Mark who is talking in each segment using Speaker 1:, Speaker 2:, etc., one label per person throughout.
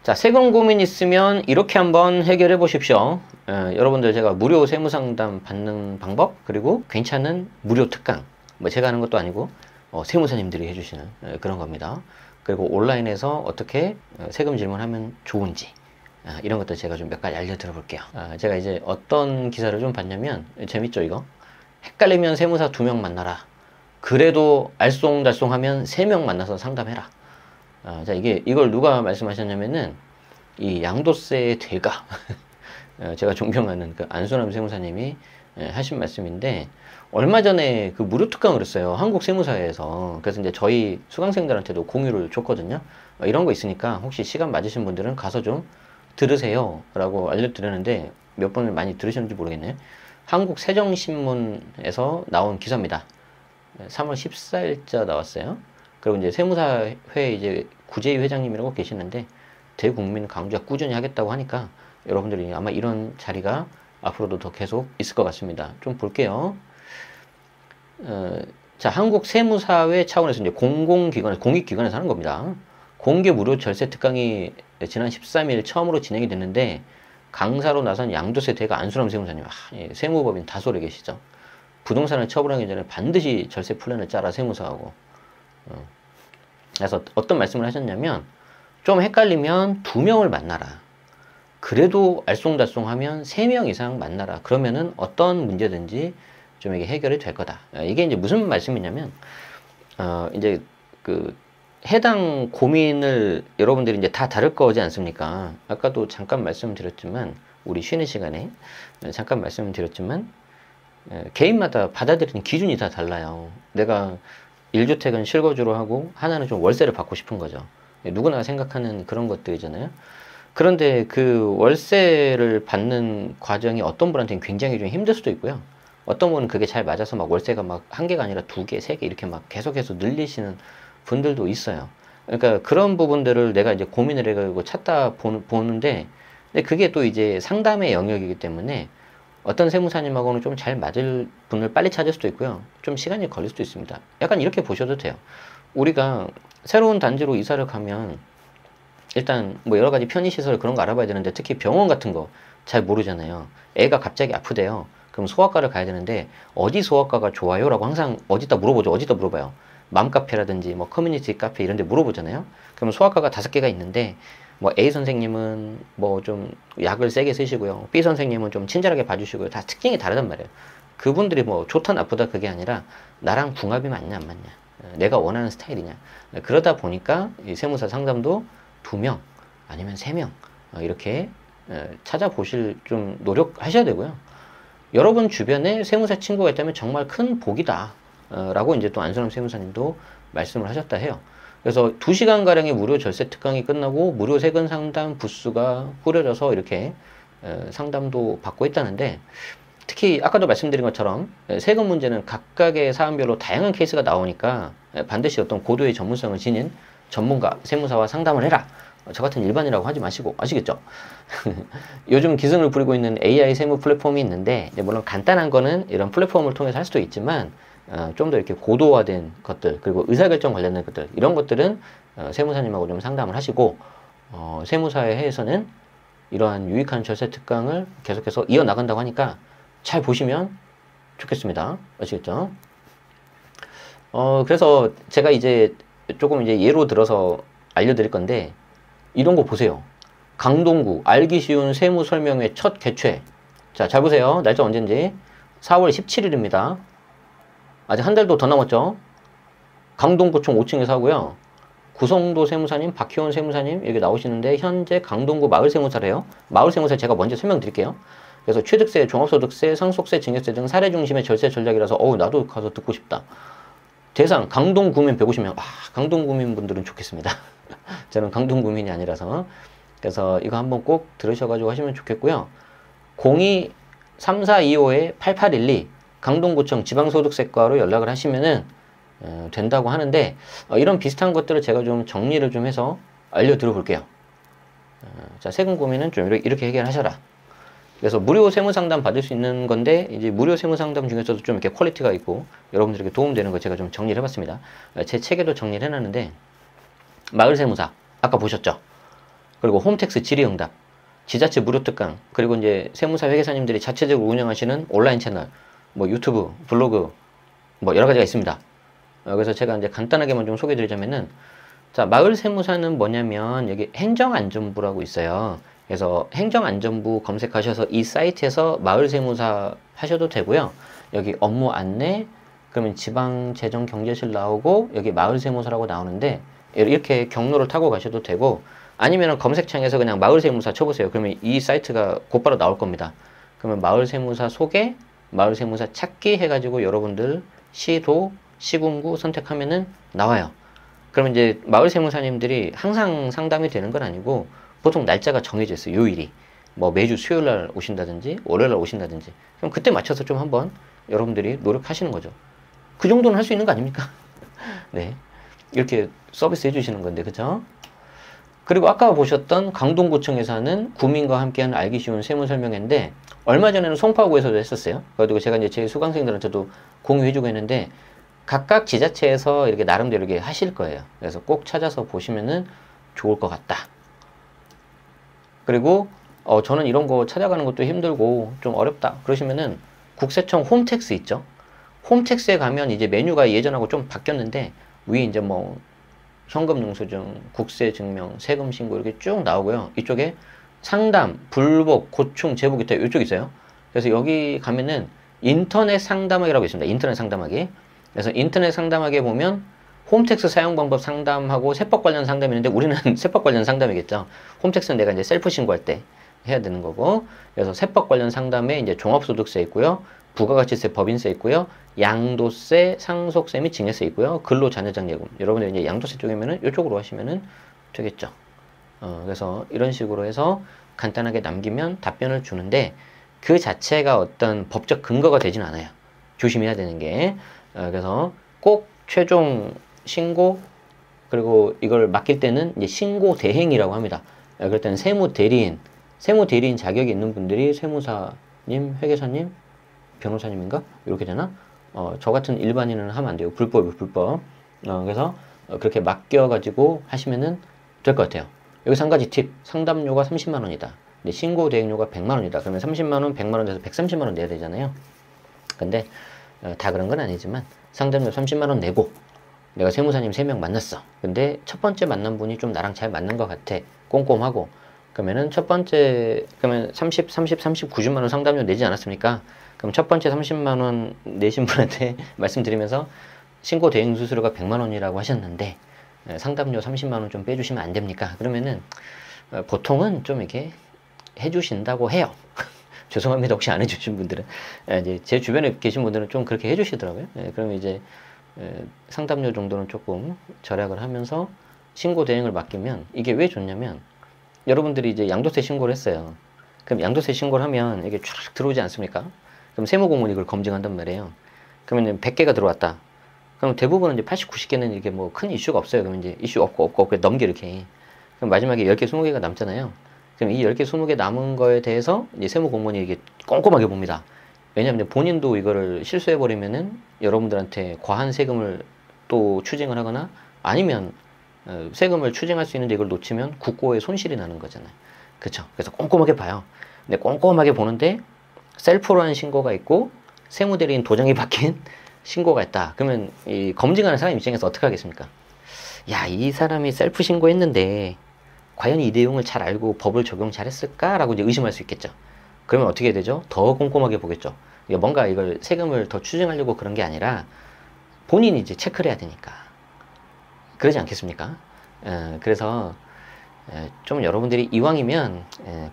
Speaker 1: 자, 세금 고민 있으면 이렇게 한번 해결해 보십시오. 여러분들 제가 무료 세무상담 받는 방법, 그리고 괜찮은 무료 특강, 뭐 제가 하는 것도 아니고 세무사님들이 해주시는 그런 겁니다. 그리고 온라인에서 어떻게 세금 질문하면 좋은지 이런 것도 제가 좀 몇 가지 알려드려 볼게요. 제가 이제 어떤 기사를 좀 봤냐면, 재밌죠 이거? 헷갈리면 세무사 2명 만나라. 그래도 알쏭달쏭하면 3명 만나서 상담해라. 자, 이걸 누가 말씀하셨냐면은, 이 양도세의 대가, 제가 존경하는 그 안순남 세무사님이 하신 말씀인데, 얼마 전에 그 무료 특강을 했어요. 한국 세무사에서. 그래서 이제 저희 수강생들한테도 공유를 줬거든요. 이런 거 있으니까 혹시 시간 맞으신 분들은 가서 좀 들으세요. 라고 알려드렸는데, 몇 번을 많이 들으셨는지 모르겠네요. 한국 세정신문에서 나온 기사입니다. 3월 14일자 나왔어요. 그리고 이제 세무사회 이제 구재희 회장님이라고 계시는데, 대국민 강좌 꾸준히 하겠다고 하니까 여러분들이 아마 이런 자리가 앞으로도 더 계속 있을 것 같습니다. 좀 볼게요. 자, 한국 세무사회 차원에서 이제 공익기관에서 하는 겁니다. 공개 무료 절세 특강이 지난 13일 처음으로 진행이 됐는데, 강사로 나선 양도세 대가 안순남 세무사님, 세무법인 다솔에 계시죠. 부동산을 처분하기 전에 반드시 절세 플랜을 짜라, 세무사하고. 그래서 어떤 말씀을 하셨냐면, 좀 헷갈리면 2명을 만나라. 그래도 알쏭달쏭하면 3명 이상 만나라. 그러면은 어떤 문제든지 좀 이게 해결이 될 거다. 이게 이제 무슨 말씀이냐면, 이제 그 해당 고민을 여러분들이 이제 다 다를 거지 않습니까? 아까도 잠깐 말씀드렸지만, 우리 쉬는 시간에 잠깐 말씀드렸지만, 개인마다 받아들이는 기준이 다 달라요. 내가 1주택은 실거주로 하고 하나는 좀 월세를 받고 싶은 거죠. 누구나 생각하는 그런 것들이잖아요. 그런데 그 월세를 받는 과정이 어떤 분한테는 굉장히 좀 힘들 수도 있고요. 어떤 분은 그게 잘 맞아서 막 월세가 막 1개가 아니라 2개, 3개 이렇게 막 계속해서 늘리시는 분들도 있어요. 그러니까 그런 부분들을 내가 이제 고민을 해가지고 찾다 보는데, 근데 그게 또 이제 상담의 영역이기 때문에 어떤 세무사님하고는 좀 잘 맞을 분을 빨리 찾을 수도 있고요. 좀 시간이 걸릴 수도 있습니다. 약간 이렇게 보셔도 돼요. 우리가 새로운 단지로 이사를 가면 일단 뭐 여러 가지 편의시설 그런 거 알아봐야 되는데, 특히 병원 같은 거 잘 모르잖아요. 애가 갑자기 아프대요. 그럼 소아과를 가야 되는데, 어디 소아과가 좋아요? 라고 항상 어디다 물어보죠. 어디다 물어봐요. 맘카페라든지 뭐 커뮤니티 카페 이런 데 물어보잖아요. 그럼 소아과가 5개가 있는데, 뭐 A 선생님은 뭐 좀 약을 세게 쓰시고요. B 선생님은 좀 친절하게 봐주시고요. 다 특징이 다르단 말이에요. 그분들이 뭐 좋다 나쁘다 그게 아니라 나랑 궁합이 맞냐 안 맞냐, 내가 원하는 스타일이냐. 그러다 보니까 이 세무사 상담도 2명 아니면 3명 이렇게 찾아보실 좀 노력하셔야 되고요. 여러분 주변에 세무사 친구가 있다면 정말 큰 복이다 라고 이제 또 안순남 세무사님도 말씀을 하셨다 해요. 그래서 2시간가량의 무료 절세 특강이 끝나고 무료 세금 상담 부스가 꾸려져서 이렇게 상담도 받고 있다는데, 특히 아까도 말씀드린 것처럼 세금 문제는 각각의 사안별로 다양한 케이스가 나오니까 반드시 어떤 고도의 전문성을 지닌 전문가, 세무사와 상담을 해라. 저 같은 일반이라고 하지 마시고, 아시겠죠? 요즘 기승을 부리고 있는 AI 세무 플랫폼이 있는데, 물론 간단한 거는 이런 플랫폼을 통해서 할 수도 있지만, 좀 더 이렇게 고도화된 것들, 그리고 의사결정 관련된 것들, 이런 것들은 세무사님하고 좀 상담을 하시고, 세무사회에서는 이러한 유익한 절세 특강을 계속해서 이어나간다고 하니까 잘 보시면 좋겠습니다. 아시겠죠? 그래서 제가 이제 조금 이제 예로 들어서 알려드릴 건데, 이런 거 보세요. 강동구 알기 쉬운 세무 설명회 첫 개최. 자, 잘 보세요. 날짜 언젠지. 4월 17일입니다. 아직 한 달도 더 남았죠. 강동구청 5층에서 하고요. 구성도 세무사님, 박희원 세무사님 이렇게 나오시는데, 현재 강동구 마을세무사래요. 마을세무사 제가 먼저 설명드릴게요. 그래서 취득세, 종합소득세, 상속세, 증여세 등 사례 중심의 절세 전략이라서 나도 가서 듣고 싶다. 대상 강동구민 150명. 강동구민 분들은 좋겠습니다. 저는 강동구민이 아니라서. 그래서 이거 한번 꼭 들으셔가지고 하시면 좋겠고요. 02-3425-8812 강동구청 지방소득세과로 연락을 하시면은 된다고 하는데, 이런 비슷한 것들을 제가 좀 정리를 좀 해서 알려드려 볼게요. 자, 세금 고민은 좀 이렇게 해결하셔라. 그래서 무료 세무상담 받을 수 있는 건데, 이제 무료 세무상담 중에서도 좀 이렇게 퀄리티가 있고 여러분들에게 도움되는 거 제가 좀 정리를 해봤습니다. 제 책에도 정리를 해놨는데, 마을세무사 아까 보셨죠? 그리고 홈택스 질의응답, 지자체 무료 특강, 그리고 이제 세무사 회계사님들이 자체적으로 운영하시는 온라인 채널, 뭐 유튜브, 블로그, 뭐 여러 가지가 있습니다. 그래서 제가 이제 간단하게만 좀 소개해 드리자면은, 자, 마을 세무사는 뭐냐면 여기 행정안전부라고 있어요. 그래서 행정안전부 검색하셔서 이 사이트에서 마을 세무사 하셔도 되고요. 여기 업무 안내, 그러면 지방재정경제실 나오고 여기 마을 세무사라고 나오는데 이렇게 경로를 타고 가셔도 되고, 아니면 검색창에서 그냥 마을 세무사 쳐보세요. 그러면 이 사이트가 곧바로 나올 겁니다. 그러면 마을 세무사 소개, 마을 세무사 찾기 해가지고 여러분들 시도, 시군구 선택하면은 나와요. 그러면 이제 마을 세무사님들이 항상 상담이 되는 건 아니고 보통 날짜가 정해져 있어요. 요일이. 뭐 매주 수요일 날 오신다든지 월요일 날 오신다든지. 그럼 그때 맞춰서 좀 한번 여러분들이 노력하시는 거죠. 그 정도는 할 수 있는 거 아닙니까? 네. 이렇게 서비스 해주시는 건데, 그죠? 그리고 아까 보셨던 강동구청에서 하는 구민과 함께하는 알기 쉬운 세무설명회인데, 얼마 전에는 송파구에서도 했었어요. 그리고 제가 이제 제 수강생들한테도 공유해주고 했는데, 각각 지자체에서 이렇게 나름대로 이렇게 하실 거예요. 그래서 꼭 찾아서 보시면은 좋을 것 같다. 그리고, 저는 이런 거 찾아가는 것도 힘들고 좀 어렵다. 그러시면은 국세청 홈택스 있죠? 홈택스에 가면 이제 메뉴가 예전하고 좀 바뀌었는데, 위에 이제 뭐, 현금영수증, 국세증명, 세금신고 이렇게 쭉 나오고요. 이쪽에 상담, 불복, 고충, 제보 기타 이쪽 있어요. 그래서 여기 가면은 인터넷 상담하기라고 있습니다. 인터넷 상담하기. 그래서 인터넷 상담하기에 보면 홈택스 사용 방법 상담하고 세법 관련 상담이 있는데 우리는 세법 관련 상담이겠죠. 홈택스는 내가 이제 셀프 신고할 때 해야 되는 거고. 그래서 세법 관련 상담에 이제 종합소득세 있고요. 부가가치세 법인세 있고요. 양도세, 상속세 및 징여세 있고요. 근로자녀장예금. 여러분들 이제 양도세 쪽이면은 이쪽으로 하시면은 되겠죠. 그래서 이런 식으로 해서 간단하게 남기면 답변을 주는데 그 자체가 어떤 법적 근거가 되진 않아요. 조심해야 되는 게. 그래서 꼭 최종 신고, 그리고 이걸 맡길 때는 이제 신고 대행이라고 합니다. 그럴 때는 세무대리인 자격이 있는 분들이 세무사님, 회계사님, 변호사님인가? 이렇게 되나? 저 같은 일반인은 하면 안 돼요. 불법이에요, 불법. 그래서 그렇게 맡겨가지고 하시면은 될 것 같아요. 여기서 한 가지 팁. 상담료가 30만 원이다. 근데 신고 대행료가 100만 원이다. 그러면 30만 원, 100만 원 돼서 130만 원 내야 되잖아요. 근데 다 그런 건 아니지만 상담료 30만 원 내고 내가 세무사님 3명 만났어. 근데 첫 번째 만난 분이 좀 나랑 잘 맞는 것 같아. 꼼꼼하고. 그러면은 첫 번째, 그러면 30, 90만 원 상담료 내지 않았습니까? 그럼 첫 번째 30만 원 내신 분한테 말씀드리면서 신고 대행 수수료가 100만 원이라고 하셨는데 상담료 30만 원 좀 빼주시면 안 됩니까? 그러면은 보통은 좀 이렇게 해주신다고 해요. 죄송합니다. 혹시 안 해주신 분들은. 이제 제 주변에 계신 분들은 좀 그렇게 해주시더라고요. 그러면 이제 상담료 정도는 조금 절약을 하면서 신고 대행을 맡기면 이게 왜 좋냐면 여러분들이 이제 양도세 신고를 했어요. 그럼 양도세 신고를 하면 이게 쫙 들어오지 않습니까? 그럼 세무공무원이 이걸 검증한단 말이에요. 그러면 100개가 들어왔다. 그럼 대부분은 이제 80, 90개는 이게 뭐 큰 이슈가 없어요. 그러면 이제 이슈 없고 넘겨 이렇게. 그럼 마지막에 10개, 20개가 남잖아요. 그럼 이 10개, 20개 남은 거에 대해서 이제 세무공무원이 이게 꼼꼼하게 봅니다. 왜냐하면 본인도 이거를 실수해버리면은 여러분들한테 과한 세금을 또 추징을 하거나 아니면 세금을 추징할 수 있는데 이걸 놓치면 국고에 손실이 나는 거잖아요. 그쵸? 그래서 꼼꼼하게 봐요. 근데 꼼꼼하게 보는데 셀프로 한 신고가 있고 세무대리인 도장이 박힌 신고가 있다. 그러면 이 검증하는 사람 입장에서 어떻게 하겠습니까? 야, 이 사람이 셀프 신고했는데 과연 이 내용을 잘 알고 법을 적용 잘했을까라고 이제 의심할 수 있겠죠. 그러면 어떻게 되죠? 더 꼼꼼하게 보겠죠. 뭔가 이걸 세금을 더 추징하려고 그런 게 아니라 본인이 이제 체크를 해야 되니까. 그러지 않겠습니까? 그래서 좀 여러분들이 이왕이면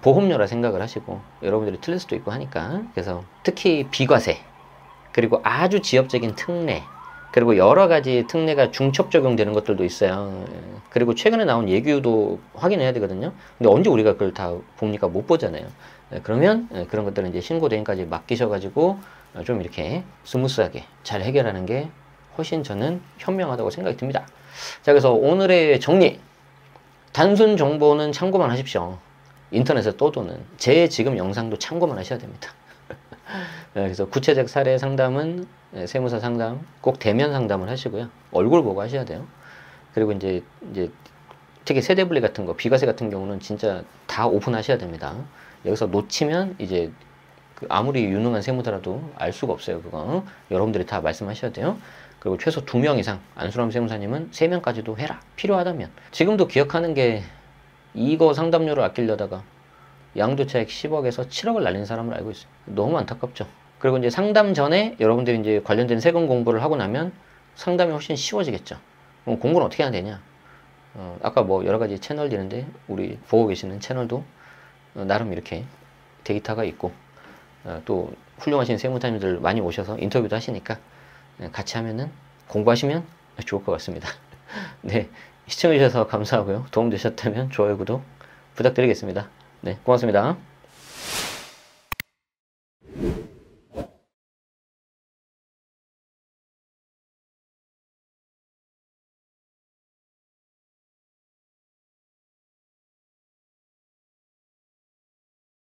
Speaker 1: 보험료라 생각을 하시고 여러분들이 틀릴 수도 있고 하니까 그래서 특히 비과세 그리고 아주 지역적인 특례 그리고 여러 가지 특례가 중첩 적용되는 것들도 있어요. 그리고 최근에 나온 예규도 확인해야 되거든요. 근데 언제 우리가 그걸 다 봅니까? 못 보잖아요. 그러면 그런 것들은 이제 신고 대행까지 맡기셔가지고 좀 이렇게 스무스하게 잘 해결하는 게 훨씬 저는 현명하다고 생각이 듭니다. 자, 그래서 오늘의 정리. 단순 정보는 참고만 하십시오. 인터넷에 떠도는. 제 지금 영상도 참고만 하셔야 됩니다. 그래서 구체적 사례 상담은 세무사 상담 꼭 대면 상담을 하시고요. 얼굴 보고 하셔야 돼요. 그리고 이제 특히 세대분리 같은 거, 비과세 같은 경우는 진짜 다 오픈하셔야 됩니다. 여기서 놓치면 이제 그 아무리 유능한 세무사라도 알 수가 없어요. 그거 여러분들이 다 말씀하셔야 돼요. 그리고 최소 2명 이상, 안수람 세무사님은 3명까지도 해라. 필요하다면. 지금도 기억하는 게 이거 상담료를 아끼려다가 양도차익 10억에서 7억을 날린 사람을 알고 있어요. 너무 안타깝죠. 그리고 이제 상담 전에 여러분들이 이제 관련된 세금 공부를 하고 나면 상담이 훨씬 쉬워지겠죠. 그럼 공부는 어떻게 해야 되냐? 아까 뭐 여러 가지 채널이 있는데 우리 보고 계시는 채널도 나름 이렇게 데이터가 있고 또 훌륭하신 세무사님들 많이 오셔서 인터뷰도 하시니까 같이 하면은 공부하시면 좋을 것 같습니다. 네, 시청해주셔서 감사하고요. 도움되셨다면 좋아요, 구독 부탁드리겠습니다. 네, 고맙습니다.